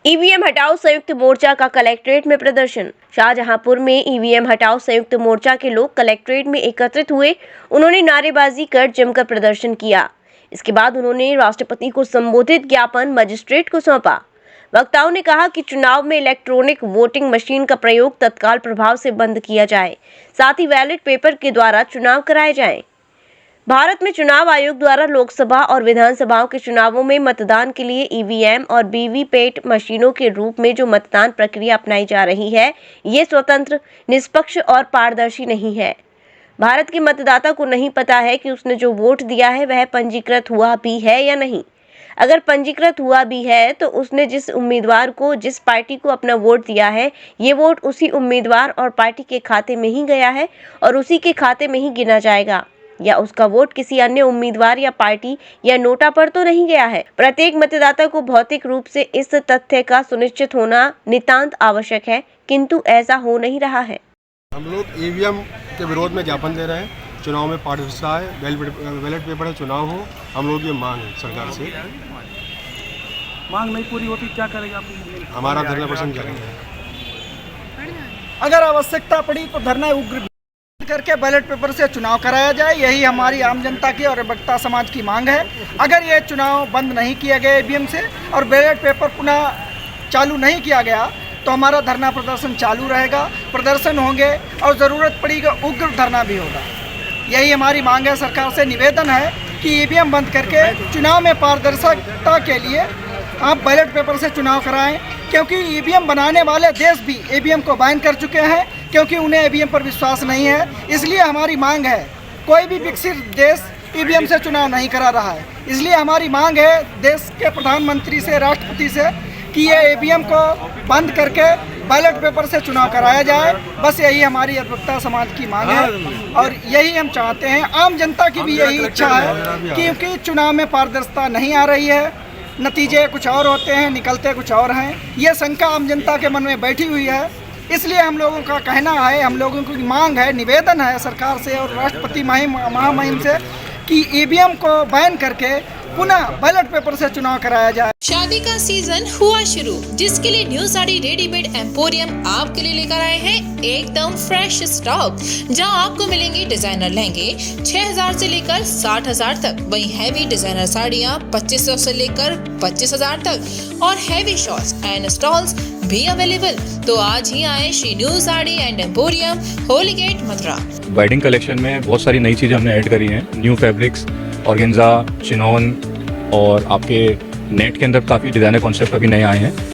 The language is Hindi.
ईवीएम हटाओ संयुक्त मोर्चा का कलेक्ट्रेट में प्रदर्शन। शाहजहांपुर में ईवीएम हटाओ संयुक्त मोर्चा के लोग कलेक्ट्रेट में एकत्रित हुए। उन्होंने नारेबाजी कर जमकर प्रदर्शन किया। इसके बाद उन्होंने राष्ट्रपति को संबोधित ज्ञापन मजिस्ट्रेट को सौंपा। वक्ताओं ने कहा कि चुनाव में इलेक्ट्रॉनिक वोटिंग मशीन का प्रयोग तत्काल प्रभाव से बंद किया जाए, साथ ही बैलेट पेपर के द्वारा चुनाव कराए जाएं। भारत में चुनाव आयोग द्वारा लोकसभा और विधानसभाओं के चुनावों में मतदान के लिए ईवीएम और वीवीपैट मशीनों के रूप में जो मतदान प्रक्रिया अपनाई जा रही है, ये स्वतंत्र, निष्पक्ष और पारदर्शी नहीं है। भारत के मतदाता को नहीं पता है कि उसने जो वोट दिया है वह पंजीकृत हुआ भी है या नहीं। अगर पंजीकृत हुआ भी है तो उसने जिस उम्मीदवार को, जिस पार्टी को अपना वोट दिया है, ये वोट उसी उम्मीदवार और पार्टी के खाते में ही गया है और उसी के खाते में ही गिना जाएगा, या उसका वोट किसी अन्य उम्मीदवार या पार्टी या नोटा पर तो नहीं गया है। प्रत्येक मतदाता को भौतिक रूप से इस तथ्य का सुनिश्चित होना नितांत आवश्यक है, किंतु ऐसा हो नहीं रहा है। हम लोग ईवीएम के विरोध में ज्ञापन दे रहे हैं। चुनाव में पारदर्शिता है, बैलेट पेपर है, चुनाव हो। हम लोग ये मांग है सरकार से। मांग नहीं पूरी होती क्या करेंगे आप? हमारा धरना प्रदर्शन करेंगे। अगर आवश्यकता पड़ी तो धरना उग्र करके बैलेट पेपर से चुनाव कराया जाए, यही हमारी आम जनता की और वक्ता समाज की मांग है। अगर ये चुनाव बंद नहीं किया गया ईवीएम से और बैलेट पेपर पुनः चालू नहीं किया गया तो हमारा धरना प्रदर्शन चालू रहेगा, प्रदर्शन होंगे और ज़रूरत पड़ी तो उग्र धरना भी होगा। यही हमारी मांग है। सरकार से निवेदन है कि ईवीएम बंद करके चुनाव में पारदर्शिता के लिए आप बैलेट पेपर से चुनाव कराएं, क्योंकि ईवीएम बनाने वाले देश भी ईवीएम को बैन कर चुके हैं, क्योंकि उन्हें ईवीएम पर विश्वास नहीं है। इसलिए हमारी मांग है, कोई भी विकसित देश ईवीएम से चुनाव नहीं करा रहा है। इसलिए हमारी मांग है देश के प्रधानमंत्री से, राष्ट्रपति से कि ये ईवीएम को बंद करके बैलेट पेपर से चुनाव कराया जाए। बस यही हमारी अधिवक्ता समाज की मांग है और यही हम चाहते हैं। आम जनता की भी यही इच्छा है, क्योंकि चुनाव में पारदर्शिता नहीं आ रही है, नतीजे कुछ और होते हैं, निकलते कुछ और हैं। ये शंका आम जनता के मन में बैठी हुई है। इसलिए हम लोगों का कहना है, हम लोगों की मांग है, निवेदन है सरकार से और राष्ट्रपति महामहिम से कि ईवीएम को बैन करके पुनः बैलेट पेपर से चुनाव कराया जाए। शादी का सीजन हुआ शुरू, जिसके लिए न्यू साड़ी रेडीमेड एम्पोरियम आपके लिए लेकर आए हैं एकदम फ्रेश स्टॉक, जहां आपको मिलेंगे डिजाइनर लहंगे 6000 से लेकर 60000 तक, वहीं हैवी डिजाइनर साड़ियां 2500 से लेकर 25000 तक और हैवी शॉर्ट्स एंड स्टॉल्स भी अवेलेबल। तो आज ही आए Shri new sari and emporium, Holi Gate, Mathura. Wedding collection में बहुत सारी नई चीज़ें हमने ऐड करी हैं। न्यू फैब्रिक्स, ऑर्गेन्जा, चिनॉन और आपके नेट के अंदर काफ़ी डिज़ाइनर कॉन्सेप्ट अभी नए आए हैं।